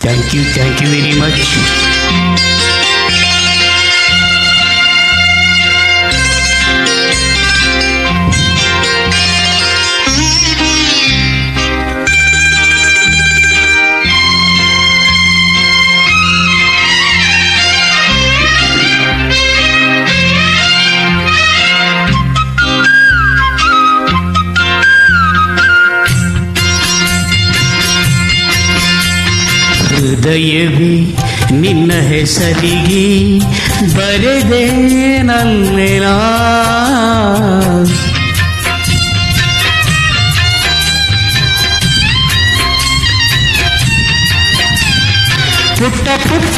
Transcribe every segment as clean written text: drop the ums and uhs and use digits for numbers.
Thank you very much. ಹೃದಯವೇ ನಿನ್ನ ಹೆಸರಿಗೆ ಬರೆದೆ ನನ್ನೆನ ಪುಟ್ಟ ಪುಟ್ಟ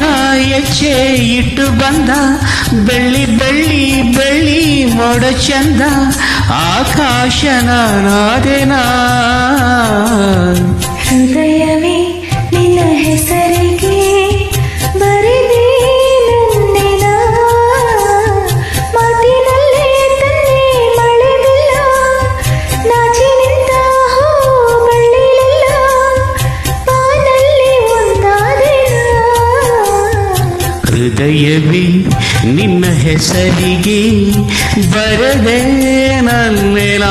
ಹೆಜ್ಜೆ ಇಟ್ಟು ಬಂದ ಬೆಳ್ಳಿ ಬೆಳ್ಳಿ ಬೆಳ್ಳಿ ಮೋಡ ಚಂದ ಆಕಾಶನ ನಾದೆನಾ. ಹೃದಯವೇ ನಿನ್ನ ಹೆಸರಿಗೆ ಬರೆದೆ ನನ್ನೆನ ಮಾತಿನಲ್ಲೇ ತಂದೆ ಮಳೆಗಿಲ್ಲ ನಾಚಿ ನಿಂತ ಹೂ ಬಳ್ಳಿಲಿಲ್ಲ ಬಾನಲ್ಲಿ ಒಂದಾದೆನ. ಹೃದಯವೇ ನಿನ್ನ ಹೆಸರಿಗೆ ಬರೆದೆ ನನ್ನೆನ.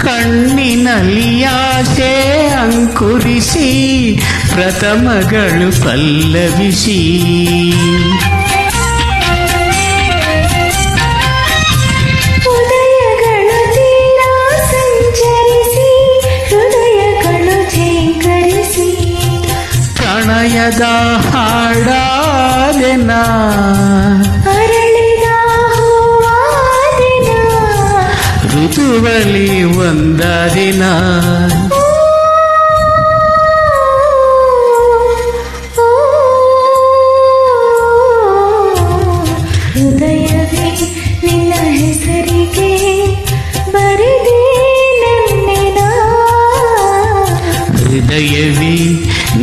ಕಣ್ಣಿನಲ್ಲಿ ಆಸೆ ಅಂಕುರಿಸಿ ಪ್ರಥಮಗಳು ಪಲ್ಲವಿಸಿ ಉದಯಗಳು ತೀರ ಸಂಚರಿಸಿ ಹೃದಯಗಳು ಝೇಂಕರಿಸಿ ಪ್ರಣಯದ ಹಾಡಾದೆನ ಅರಳಿದ ಹೂವಾದೆನ. ಋತುವಲಿ ಒಂದಾದಿನ ಹೃದಯವೇ ನಿನ್ನ ಹೆಸರಿಗೆ ಬರೆದೆ ನನ್ನೆನ. ಹೃದಯವೇ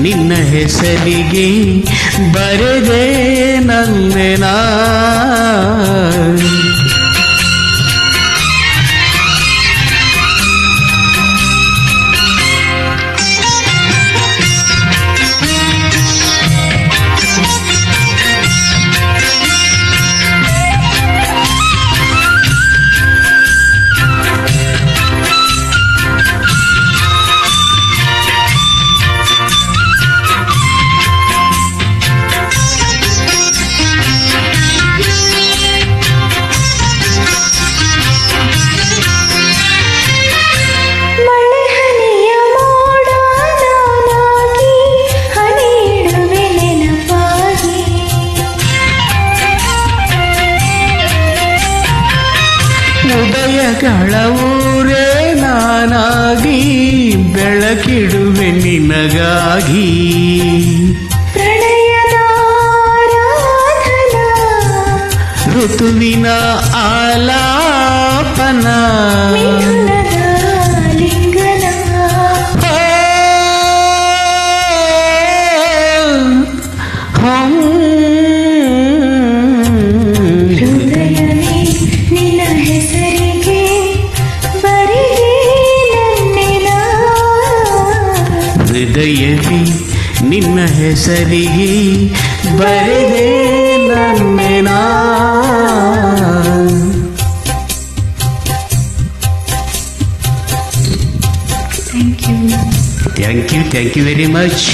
ನಿನ್ನ ಹೆಸರಿಗೆ ಬರೆದೆ ನನ್ನೆನ. ಉದಯಗಳ ಊರೇ ನಾನಾಗಿ ಬೆಳಕಿಡುವೆ ನಿನಗಾಗಿ. ಪ್ರಣಯದ ಆರಾಧನಾ ಋತುವಿನ ಆಲಾಪನ ಮಿಥುನದ ಲಿಂಗನ. ಹೃದಯವೇ ನಿನ್ನ ಹೆಸರಿಗೆ ಬರೆದೆ ನನ್ನೆನ. ಹೃದಯವೇ ನಿನ್ನ ಹೆಸರಿಗೆ ಬರೆದೆ ನನ್ನೆನ. Thank you very much.